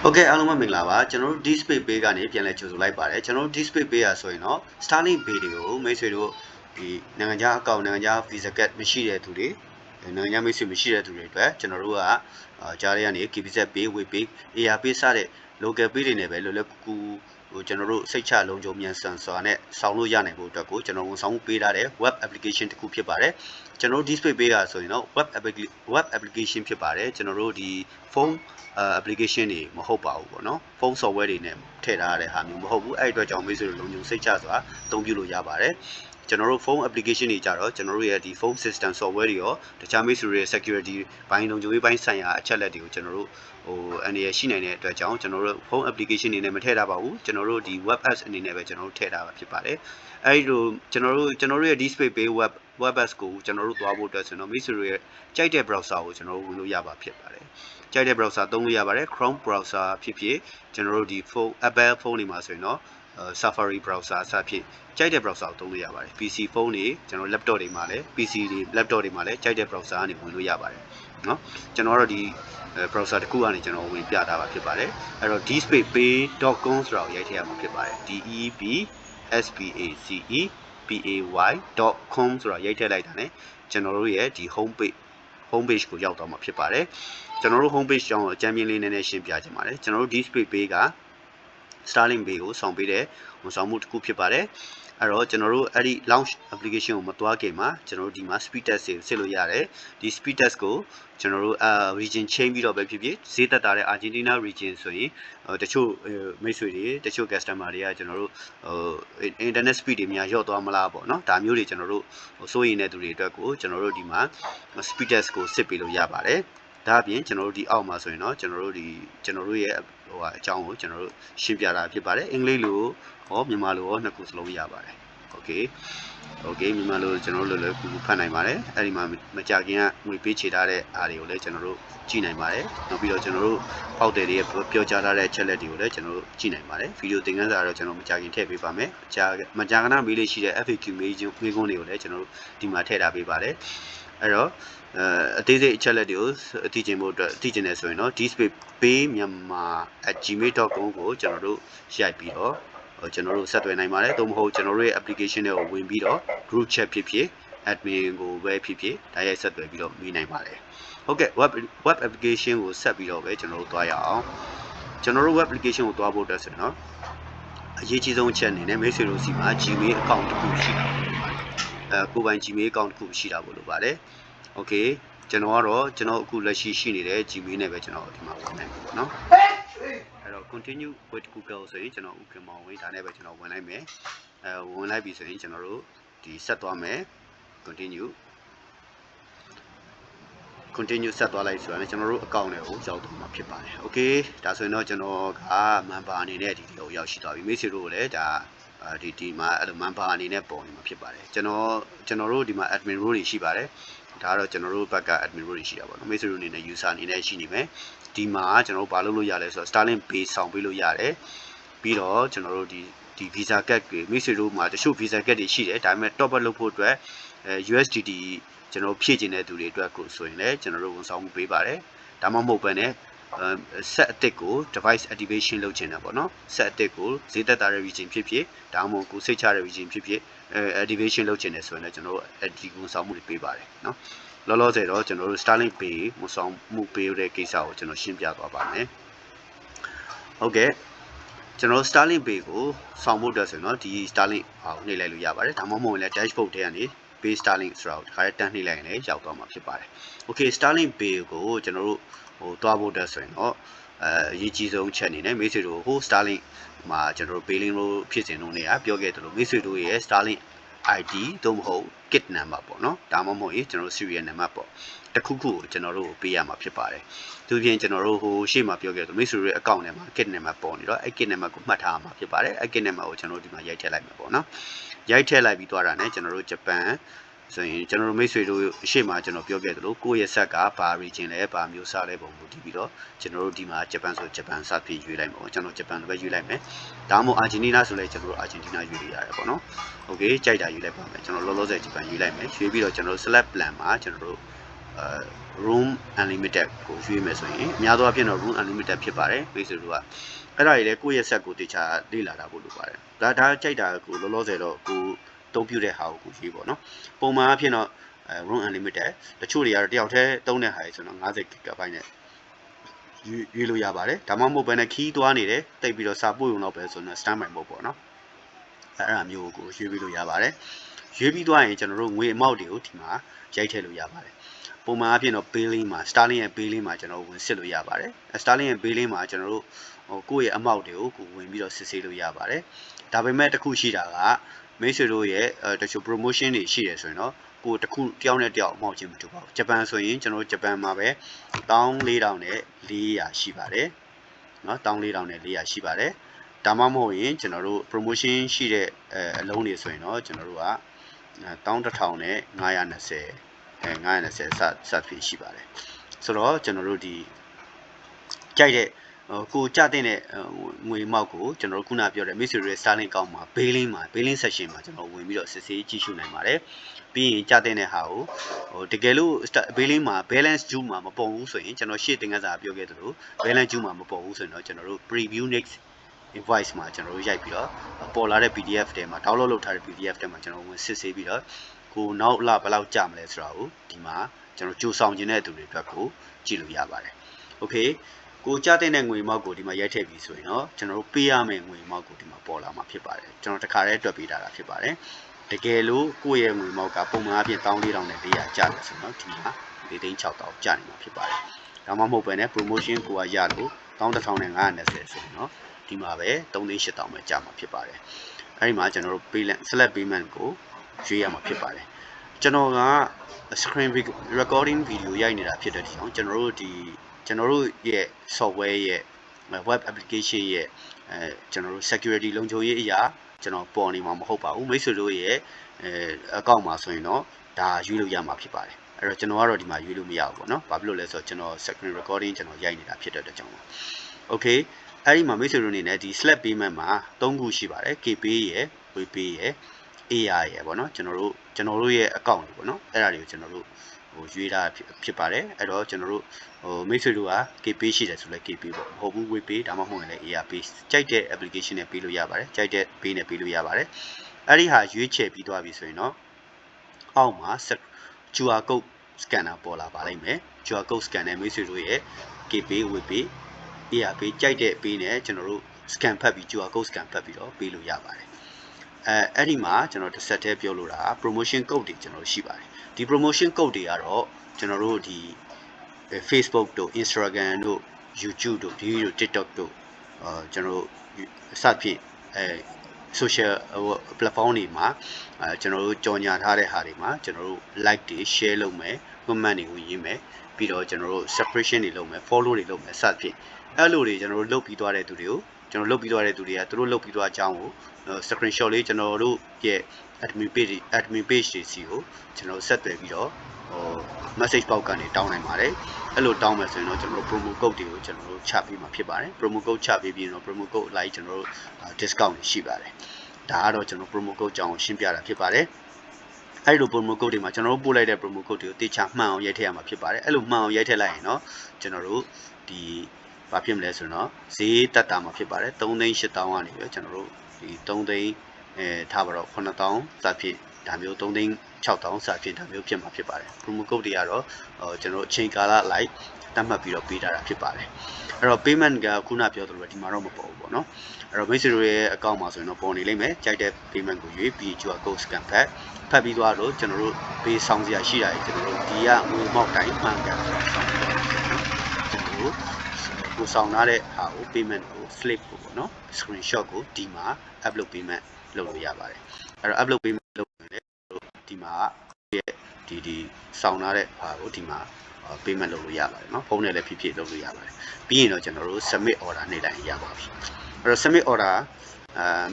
Okay အားလုံးပဲမင်္ဂလာပါကျွန်တော်တို့ display page ကနေပြန်လည်ကြိုဆိုလိုက်ပါတယ်ကျွန်တော်တို့ display page ရဆိုရင်တော့ Starlink Pay တွေကိုမိတ်ဆွေတို့ဒီနိုင်ငံခြားအကောင့်နိုင်ငံခြား Visa Card မရှိတဲ့သူတွေနိုင်ငံခြားမိတ်ဆွေမရှိတဲ့သူတွေအတွက်ကျွန်တော်တို့ကကြားရကနေ KBZ Pay, Web Pay, AR Pay စတဲ့ local pay တွေနဲ့ပဲလွယ်လွယ်ကူကူကျွန်တော်တို့စိတ်ချလုံးကြုံမြန်ဆန်စွာနဲ့ဆောင်းလို့ရနိုင်ဖို့အတွက်ကိုကျွန်တော်ဝန်ဆောင်မှုပေးထားတဲ့ web application တစ်ခုဖြစ်ပါတယ်ကျွန်တော်တို့ display page ကဆိုရင်တော့ web application ဖြစ်ပါတယ်ကျွန်တော်တို့ဒီ phone application တွေမဟုတ်ပါဘူးပေါ့နော် phone software တွေနဲ့ထည့်ထားရတဲ့ဟာမျိုးမဟုတ်ဘူးအဲ့အတွက်ကြောင့်မိတ်ဆွေတို့လုံးကြုံစိတ်ချစွာအသုံးပြုလို့ရပါတယ်ကျွန်တော်တို့ phone application တွေကြတော့ကျွန်တော်တို့ရဲ့ဒီ phone system software တွေရောတခြားမိတ်ဆွေတွေရဲ့ security ဘိုင်းလုံးကြုံရေးပိုင်းဆိုင်ရာအချက်လက်တွေကိုကျွန်တော်တို့အနေနဲ့ရှိနိုင်တဲ့အတွက်ကြောင့်ကျွန်တော်တို့ phone application တွေနဲ့မထည့်ထားပါဘူးကျွန်တော်တို့ဒီ web apps အနေနဲ့ပဲကျွန်တော်တို့ထည့်ထားတာဖြစ်ပါတယ်အဲဒီလိုကျွန်တော်တို့ရဲ့ display page web apps ကိုကျွန်တော်တို့သွားဖို့အတွက်ဆိုတော့မိတ်ဆွေတွေရဲ့ကြိုက်တဲ့ browser ကိုကျွန်တော်တို့ဝင်လို့ရပါဖြစ်ပါတယ်ကြိုက်တဲ့ browser သုံးလို့ရပါတယ် Chrome browser ဖြစ်ဖြစ်ကျွန်တော်တို့ဒီ phone Apple phone တွေမှာဆိုရင်တော့Safari browser အစဖြစ်ကြိုက်တဲ့ browser ကိုသုံးလို့ရပါတယ် PC phone တွေကျွန်တော် laptop တွေမှာလည်း PC တွေ laptop တွေမှာလည်းကြိုက်တဲ့ browser ကနေဝင်လို့ရပါတယ်เนาะကျွန်တော်တို့ဒီ browser တစ်ခုကနေကျွန်တော်ဝင်ပြတာပါဖြစ်ပါတယ်အဲ့တော့ displaypay.com ဆိုတာကိုရိုက်ထည့်ရမှာဖြစ်ပါတယ် DEBSPACEPAY.com ဆိုတာရိုက်ထည့်လိုက်တာ ਨੇ ကျွန်တော်တို့ရဲ့ဒီ home page ကိုရောက်သွားမှာဖြစ်ပါတယ်ကျွန်တော်တို့ home page ကြောင်းအကြမ်းမြင်လေးနည်းနည်းရှင်းပြချင်ပါတယ်ကျွန်တော်တို့ display page က Starlink Pay ကိုဆောင်ပေးတဲ့ဝန်ဆောင်မှုတစ်ခုဖြစ်ပါတယ်အဲ့တော့ကျွန်တော်တို့အဲ့ဒီ launch application ကိုမသွားခင်မှာကျွန်တော်တို့ဒီမှာ speed test ကိုစစ်လို့ရတယ်ဒီ speed test ကိုကျွန်တော်တို့ region change ပြီးတော့ပဲဖြစ်ဖြစ်ဈေးသက်သာတဲ့ Argentina region ဆိုရင်တချို့မိတ်ဆွေတွေတချို့ customer တွေကကျွန်တော်တို့internet speed တွေများလျော့သွားမလားပေါ့နော်ဒါမျိုးတွေကျွန်တော်တို့စိုးရိမ်တဲ့သူတွေအတွက်ကိုကျွန်တော်တို့ဒီမှာ speed test ကိုစစ်ပေးလို့ရပါတယ်ဒါအပြင်ကျွန်တော်တို့ဒီအောက်မှာဆိုရင်တော့ကျွန်တော်တို့ရဲ့အကြောင်းကိုကျွန်တော်တို့ရှင်းပြတာဖြစ်ပါတယ်အင်္ဂလိပ်လိုရောမြန်မာလိုရောနှစ်ခုစလုံးရပါတယ်โอเคမြန်မာလိုကျွန်တော်တို့လည်းကူဖတ်နိုင်ပါတယ်အဲ့ဒီမှာမကြခင်ကငွေပေးချေထားတဲ့အားတွေကိုလည်းကျွန်တော်တို့ကြည့်နိုင်ပါတယ်နောက်ပြီးတော့ကျွန်တော်တို့ပေါက်တယ်တွေပြောကြားထားတဲ့ချက်လက်တွေကိုလည်းကျွန်တော်တို့ကြည့်နိုင်ပါတယ်ဗီဒီယိုသင်ခန်းစာတော့ကျွန်တော်မကြခင်ထည့်ပေးပါမယ်မကြာခဏမေးလေးရှိတဲ့ FAQ မေးခွန်းတွေကိုလည်းကျွန်တော်တို့ဒီမှာထည့်ထားပေးပါတယ်အဲ့တော့အသေးစိတ်အချက်လက်တွေကိုသိချင်ဖို့အတွက်သိချင်တယ်ဆိုရင်တော့ displaypaymyanmar@gmail.com ကိုကျွန်တော်တို့ရိုက်ပြီးတော့ကျွန်တော်တို့ဆက်သွယ်နိုင်ပါတယ်သို့မဟုတ်ကျွန်တော်တို့ရဲ့ application တွေကိုဝင်ပြီးတော့ group chat ဖြစ်ဖြစ် admin ကိုပဲဖြစ်ဖြစ်တိုက်ရိုက်ဆက်သွယ်ပြီးတော့မေးနိုင်ပါတယ်ဟုတ်ကဲ့ web application ကိုဆက်ပြီးတော့ပဲကျွန်တော်တို့သွားရအောင်ကျွန်တော်တို့ web application ကိုသွားဖို့အတွက်ဆိုရင်တော့အရေးကြီးဆုံးအချက်အနေနဲ့မိတ်ဆွေတို့စီမှာ Gmail account တစ်ခုရှိတာပေါ့ကိုယ်ပိုင် Gmail account တစ်ခုရှိတာပေါ့လို့ပါတယ်โอเคကျွန်တော်ကတော့ကျွန်တော်အခုလက်ရှိရှိနေတဲ့ Gmail နဲ့ပဲကျွန်တော်ဒီမှာဝင်နိုင်ပြီပေါ့နော်အဲ့တော့ continue with Google ဆိုရင်ကျွန်တော်ဥက္ကမောင်ဝေးဒါနဲ့ပဲကျွန်တော်ဝင်လိုက်မယ်ဝင်လိုက်ပြီဆိုရင်ကျွန်တော်တို့ဒီဆက်သွားမယ် continue ဆက်သွားလိုက်ဆိုရင်ကျွန်တော်တို့ account တွေကိုရောက်သွားမှာဖြစ်ပါတယ်โอเคဒါဆိုရင်တော့ကျွန်တော်က member အနေနဲ့ဒီကိုရောက်ရှိသွားပြီမိတ်ဆွေတို့လည်းဒါဒီမှာအဲ့လို member အနေနဲ့ပုံနေမှာဖြစ်ပါတယ်ကျွန်တော်တို့ဒီမှာ admin role တွေရှိပါတယ်ဒါကတော့ကျွန်တော်တို့ဘက်က admin role တွေရှိတာပေါ့နော်မိတ်ဆွေတို့အနေနဲ့ user အနေနဲ့ရှိနေမယ်ဒီမှာကျွန်တော်တို့ဘာလုပ်လို့ရလဲဆိုတော့ Starlink Pay ဆောင်ပေးလို့ရတယ်ပြီးတော့ကျွန်တော်တို့ဒီ Visa Card တွေမိတ်ဆွေတို့မှာတချို့ Visa Card တွေရှိတယ်ဒါပေမဲ့ top up လုပ်ဖို့အတွက်USDT ကျွန်တော်ဖြည့်ကျင်တဲ့သူတွေအတွက်ကိုဆိုရင်လည်းကျွန်တော်တို့ဝန်ဆောင်မှုပေးပါတယ်ဒါမှမဟုတ်ဘဲနဲ့set အသစ်ကို device activation လုပ်ချင်တာပေါ့နော် set အသစ်ကိုဈေးသက်သာတဲ့ region ဖြစ်ဖြစ်ဒါမှမဟုတ်ကိုစိတ်ချတဲ့ region ဖြစ်ဖြစ်activation လုပ်ချင်တယ်ဆိုရင်လည်းကျွန်တော်တို့ဒီဝန်ဆောင်မှုတွေပေးပါတယ်နော်လောလောဆယ်တော့ကျွန်တော်တို့ Starlink Pay ဝန်ဆောင်မှုပေးတဲ့ကိစ္စကိုကျွန်တော်ရှင်းပြသွားပါမယ်ဟုတ်ကဲ့ကျွန်တော် Starlink Pay ကိုဆောင်ဖို့အတွက်ဆိုရင်တော့ဒီ Starlink ကိုနှိပ်လိုက်လို့ရပါတယ်ဒါမှမဟုတ်လည်း dashboard ထဲကနေ Pay Starlink ဆိုတာကိုတစ်ခါတည်းတန်းနှိပ်လိုက်ရင်လည်းရောက်သွားမှာဖြစ်ပါတယ်။ Okay Starlink Pay ကိုကျွန်တော်တို့သွားဖို့အတွက်ဆိုရင်တော့အရေးကြီးဆုံးချက်အနေနဲ့မိတ်ဆွေတို့ဟို Starlink မှာကျွန်တော်တို့ Payling လို့ဖြစ်စဉ်လုံးတွေကပြောခဲ့သလိုမိတ်ဆွေတို့ရဲ့ Starlink ID သို့မဟုတ် kit number ပေါ့နော်ဒါမှမဟုတ်ရင်ကျွန်တော်တို့ serial number ပေါ့တခုခုကိုကျွန်တော်တို့ပေးရမှာဖြစ်ပါတယ်။သူပြင်ကျွန်တော်တို့ဟိုရှေ့မှာပြောခဲ့သလိုမိတ်ဆွေတို့ရဲ့ account ထဲမှာ kit number ပေါ်နေတော့အဲ့ kit number ကိုမှတ်ထားရမှာဖြစ်ပါတယ်။အဲ့ kit number ကိုကျွန်တော်တို့ဒီမှာရိုက်ထည့်လိုက်မှာပေါ့နော်။ရိုက်ထည့်လိုက်ပြီးသွားတာနဲ့ကျွန်တော်တို့ဂျပန်ဆိုရင်ကျွန်တော်တို့မိတ်ဆွေတို့အရှိမကျွန်တော်ပြောခဲ့သလိုကိုယ့်ရဲ့ဆက်ကဘာ region လဲဘာမျိုးစားလဲပုံကိုတည်ပြီးတော့ကျွန်တော်တို့ဒီမှာဂျပန်ဆိုဂျပန်စဖြစ်ရွေးလိုက်မှာပေါ့ကျွန်တော်ဂျပန်လိုပဲရွေးလိုက်မယ်ဒါမှမဟုတ်အာဂျင်တီးနားဆိုလဲကျွန်တော်တို့အာဂျင်တီးနားရွေးလို့ရတယ်ပေါ့နော်โอเคကြိုက်တာရွေးလိုက်ပါမယ်ကျွန်တော်လောလောဆယ်ဂျပန်ရွေးလိုက်မယ်ရွေးပြီးတော့ကျွန်တော်တို့ select plan မှာကျွန်တော်တို့ room unlimited ကိုရွေးမယ်ဆိုရင်အများသောအားဖြင့်တော့ room unlimited ဖြစ်ပါတယ်မိတ်ဆွေတို့ကအဲ့ဒါကြီးလေကိုယ့်ရဲ့ set ကိုတေချာလေ့လာတာပို့လို့ပါတယ်ဒါကြိုက်တာကိုလောလောဆယ်တော့ကိုတုံးပြတဲ့ဟာကိုရွေးပေါ့နော်ပုံမှန်အားဖြင့်တော့room unlimited တချို့တွေကတော့တယောက်တည်းသုံးတဲ့ဟာကြီးဆိုတော့50 GB နဲ့ရွေးလို့ရပါတယ်ဒါမှမဟုတ်ဘဲနဲ့ခီးသွားနေတယ်တိတ်ပြီးတော့စာပို့ရုံတော့ပဲဆိုတော့ standby mode ပေါ့နော်အဲ့ဒါမျိုးကိုရွေးပြီးလို့ရပါတယ်ရွေးပြီးသွားရင်ကျွန်တော်တို့ငွေအမောက်တွေကိုဒီမှာရိုက်ထည့်လို့ရပါတယ်ပုံမှန်အဖြစ်တော့ Payling မှာ Starling ရဲ့ Payling မှာကျွန်တော်ဝင်စစ်လို့ရပါတယ် Starling ရဲ့ Payling မှာကျွန်တော်တို့ကိုယ့်ရဲ့အမောက်တွေကိုကိုဝင်ပြီးတော့စစ်ဆေးလို့ရပါတယ်ဒါပေမဲ့တစ်ခုရှိတာကမိတ်ဆွေတို့ရဲ့တချို့ promotion တွေရှိတယ်ဆိုရင်တော့ကိုတစ်ခုတယောက်နဲ့တယောက်အမောက်ချင်းမတူပါဘူးဂျပန်ဆိုရင်ကျွန်တော်တို့ဂျပန်မှာပဲ14000နဲ့400ရှိပါတယ်เนาะ14000နဲ့400ရှိပါတယ်ဒါမှမဟုတ်ရင်ကျွန်တော်တို့ promotion ရှိတဲ့အလုံးတွေဆိုရင်တော့ကျွန်တော်တို့က11000နဲ့920 920စဖြစ်ရှိပါတယ်ဆိုတော့ကျွန်တော်တို့ဒီကြိုက်တဲ့ကိုကြတဲ့ငွေမောက်ကိုကျွန်တော်တို့ခုနပြောတဲ့မိတ်ဆွေတွေ Starling ကောင်းမှာ Bailing section မှာကျွန်တော်ဝင်ပြီးတော့စစ်ဆေးကြည့်ရှုနိုင်ပါတယ်ပြီးရင်ကြတဲ့ဟာကိုတကယ်လို့ Bailing မှာ balance due မှာမပေါ်ဘူးဆိုရင်ကျွန်တော်ရှေ့တင်ကစားပြောခဲ့သလို balance due မှာမပေါ်ဘူးဆိုရင်တော့ကျွန်တော်တို့ preview next invoice မှာကျွန်တော်တို့ရိုက်ပြီးတော့ပေါ်လာတဲ့ PDF ထဲမှာ download လုပ်ထားတဲ့ PDF ထဲမှာကျွန်တော်ဝင်စစ်ဆေးပြီးတော့ကိုနောက်လဘယ်လောက်ကြာမလဲဆိုတာကိုဒီမှာကျွန်တော်ကြိုဆောင်ခြင်းတဲ့သူတွေအတွက်ကိုကြည့်လို့ရပါတယ် Okay ကိုကြတဲ့ငွေမောက်ကိုဒီမှာရိုက်ထည့်ပြီးဆိုရင်တော့ကျွန်တော်တို့ပေးရမယ့်ငွေမောက်ကိုဒီမှာပေါ်လာမှာဖြစ်ပါတယ်ကျွန်တော်တခါတည်းတွက်ပေးတာဖြစ်ပါတယ်တကယ်လို့ကိုယ့်ရဲ့ငွေမောက်ကပုံမှန်အပြင်14000နဲ့400ကျတယ်ဆိုတော့ဒီမှာ46000ကျနေမှာဖြစ်ပါတယ်ဒါမှမဟုတ်ပဲね promotion ကိုကရလို့11000နဲ့920ဆိုရင်တော့ဒီမှာပဲ38000ပဲကျမှာဖြစ်ပါတယ်အဲဒီမှာကျွန်တော်တို့ select payment ကိုရွေးရမှာဖြစ်ပါတယ်ကျွန်တော်က screen recording video ရိုက်နေတာဖြစ်တဲ့ကြောင့်ကျွန်တော်တို့ရဲ့ software ရဲ့ web application ရဲ့ကျွန်တော်တို့ security လုံခြုံရေးအရာကျွန်တော်ပေါ်နေမှာမဟုတ်ပါဘူးမိတ်ဆွေတို့ရဲ့account မှာဆိုရင်တော့ဒါရွေးလို့ရမှာဖြစ်ပါတယ်အဲ့တော့ကျွန်တော်ကတော့ဒီမှာရွေးလို့မရဘူးပေါ့နော်ဘာဖြစ်လို့လဲဆိုတော့ကျွန်တော် screen recording ကျွန်တော်ရိုက်နေတာဖြစ်တဲ့အတွက်ကြောင့်ပါ Okay အဲ့ဒီမှာမိတ်ဆွေတို့အနေနဲ့ဒီ slab payment မှာ3ခုရှိပါတယ် KPay ရယ် WePay ရယ် AR ရယ်ပေါ့နော်ကျွန်တော်တို့ရဲ့ account တွေပေါ့နော်အဲ့ဒါတွေကိုကျွန်တော်တို့ရွေးတာဖြစ်ပါတယ်အဲ့တော့ကျွန်တော်တို့မိတ်ဆွေတို့က KPay ရှိတယ်ဆိုလဲ KPay ပေါ့မဟုတ်ဘူး WePay ဒါမှမဟုတ်ရင်လည်း AR Pay ကြိုက်တဲ့ application နဲ့ပေးလို့ရပါတယ်ကြိုက်တဲ့ Pay နဲ့ပေးလို့ရပါတယ်အဲ့ဒီဟာရွေးချယ်ပြီးသွားပြီဆိုရင်တော့အောက်မှာ QR code scanner ပေါ်လာပါလိမ့်မယ် QR code scanner မိတ်ဆွေတို့ရဲ့ KPay WePay AR Pay ကြိုက်တဲ့ Pay နဲ့ကျွန်တော်တို့ scan ဖတ်ပြီး QR code scan ဖတ်ပြီးတော့ပေးလို့ရပါတယ်အဲ့ဒီမှာကျွန်တော်တစ်ဆက်တည်းပြောလို့တာ promotion code တွေကျွန်တော်ရှိပါတယ်ဒီ promotion code တွေကတော့ကျွန်တော်တို့ဒီ Facebook တို့ Instagram တို့ YouTube တို့ TikTok တို့ကျွန်တော်တို့စသဖြင့်social platform တွေမှာကျွန်တော်တို့ကြော်ညာထားတဲ့ဟာတွေမှာကျွန်တော်တို့ like တွေ share လုပ်မယ် comment တွေကိုရေးမယ်ပြီးတော့ကျွန်တော်တို့ subscription တွေလုပ်မယ် follow တွေလုပ်မယ်စသဖြင့်အဲ့လိုတွေကျွန်တော်တို့လုပ်ပြီးသွားတဲ့သူတွေကိုကျွန်တော်လုပ်ပြီးသွားတဲ့သူတွေကသူတို့လုပ်ပြီးသွားအကြောင်းကိုscreenshot လေးကျွန်တော်တို့ရဲ့ admin page တွေစီကိုကျွန်တော်ဆက်သွယ်ပြီးတော့message box ကနေတောင်းနိုင်ပါတယ်အဲ့လိုတောင်းမယ်ဆိုရင်တော့ကျွန်တော်တို့ promo code တွေကိုကျွန်တော်တို့ချပေးမှာဖြစ်ပါတယ် promo code ချပေးပြီးတော့ promo code အလိုက်ကျွန်တော်တို့ discount ရှိပါတယ်ဒါကတော့ကျွန်တော် promo code ကြောင်းရှင်းပြတာဖြစ်ပါတယ်အဲ့လို promo code တွေမှာကျွန်တော်တို့ပို့လိုက်တဲ့ promo code တွေကိုတေချာမှန်အောင်ရိုက်ထည့်ရမှာဖြစ်ပါတယ်အဲ့လိုမှန်အောင်ရိုက်ထည့်လိုက်ရင်တော့ကျွန်တော်တို့ဒီဘာဖြစ်မလဲဆိုတော့ဈေးတက်တာမှာဖြစ်ပါတယ်3,8000ကနေပြီးတော့ကျွန်တော်တို့ဒီ3သိန်းထားပါတော့9000စသဖြင့်ဒါမျိုး3,6000စသဖြင့်ဒါမျိုးဖြစ်မှာဖြစ်ပါတယ် promo code တွေကတော့ကျွန်တော်တို့အချိန်ကာလလိုက်တတ်မှတ်ပြီးတော့ပေးထားတာဖြစ်ပါတယ်အဲ့တော့ payment ကခုနပြောသလိုပဲဒီမှာတော့မပေါ်ဘူးပေါ့နော်အဲ့တော့မိတ်ဆွေတို့ရဲ့ account မှာဆိုရင်တော့ပေါ်နေလိမ့်မယ်ကြိုက်တဲ့ payment ကိုရွေးပြီး QR code scan ဖတ်ပြီးသွားတော့ကျွန်တော်တို့ပေးဆောင်စရာရှိတာကျွန်တော်တို့ဒီကငွေမောက်တိုင်းမှန်ကန်ဆောင်ပြီးတော့ကျွန်တော်တို့ကိုဆောင်ထားတဲ့ဟာကို payment ကို slip ကိုပေါ့နော် screenshot ကိုဒီမှာ upload payment လုပ်လို့ရပါတယ်အဲ့တော့ upload payment လုပ်ရင်လည်းဒီမှာဒီဆောင်ထားတဲ့ဟာကိုဒီမှာpayment လုပ်လို့ရပါတယ်เนาะဖုန်းနဲ့လည်းဖြစ်ဖြစ်လုပ်လို့ရပါတယ်ပြီးရင်တော့ကျွန်တော်တို့ submit order နေတိုင်းရပါပြီအဲ့တော့ submit order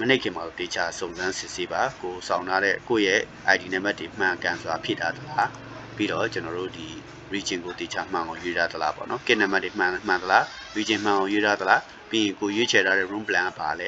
မနေ့ကမှတော့ data စုံစမ်းစစ်ဆေးပါကိုဆောင်ထားတဲ့ကိုယ့်ရဲ့ ID နံပါတ်တွေမှန်ကန်စွာဖြည့်ထားသလားပြီးတော့ကျွန်တော်တို့ဒီ region ကို data မှန်အောင်ရွေးထားသလားပေါ့နော် kit နံပါတ်တွေမှန်သလား region မှန်အောင်ရွေးထားသလားပြီးရင်ကိုရွေးချယ်ထားတဲ့ room plan ကပါလ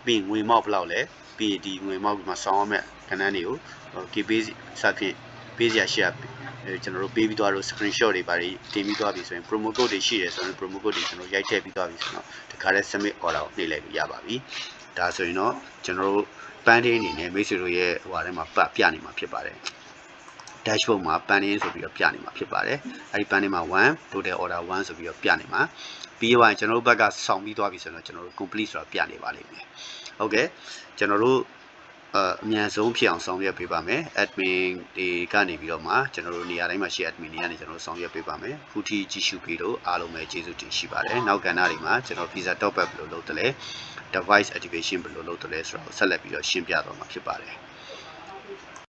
ဲပြီးရင်ငွေမောက်ဘယ်လောက်လဲပြီးရင်ဒီငွေမောက်မှာဆောင်ရမယ့်ခဏန်းတွေကိုKPay စသဖြင့်ပေးစရာရှိ ကျွန်တော်တို့ပေးပြီးသွားလို့ screenshot တွေပါတင်ပြီးသွားပြီဆိုရင် promo code တွေရှိတယ်ဆိုရင် promo code တွေကျွန်တော်ရိုက်ထည့်ပြီးသွားပြီဆိုတော့ဒီခါလေး submit order ကိုနှိပ်လိုက်ပြီးရပါပြီဒါဆိုရင်တော့ကျွန်တော်တို့ပန်းတင်းအနေနဲ့မိတ်ဆွေတို့ရဲ့ဟိုဟာထဲမှာပြနေမှာဖြစ်ပါတယ် dashboard မှာပန်းတင်းဆိုပြီးတော့ပြနေမှာဖြစ်ပါတယ်အဲဒီပန်းတင်းမှာ1 total order 1ဆိုပြီးတော့ပြနေမှာပြီးတော့ကျွန်တော်တို့ဘက်ကဆောင်ပြီးသွားပြီဆိုတော့ကျွန်တော်တို့ complete ဆိုတာပြနေပါလိမ့်မယ်ဟုတ်ကဲ့ကျွန်တော်တို့အမြန်ဆုံးဖြစ်အောင်ဆောင်ရွက်ပေးပါမယ် admin တွေကနေပြီးတော့မှကျွန်တော်တို့နေရာတိုင်းမှာရှိ admin တွေကနေကျွန်တော်တို့ဆောင်ရွက်ပေးပါမယ်ခုထိကြည့်ရှုပြီးတော့အားလုံးပဲကျေးဇူးတင်ရှိပါတယ်နောက်ကဏ္ဍတွေမှာကျွန်တော် visa top up ဘယ်လိုလုပ်တယ်လဲ device activation ဘယ်လိုလုပ်တယ်လဲဆိုတော့ဆက်လက်ပြီးတော့ရှင်းပြသွားမှာဖြစ်ပါတယ်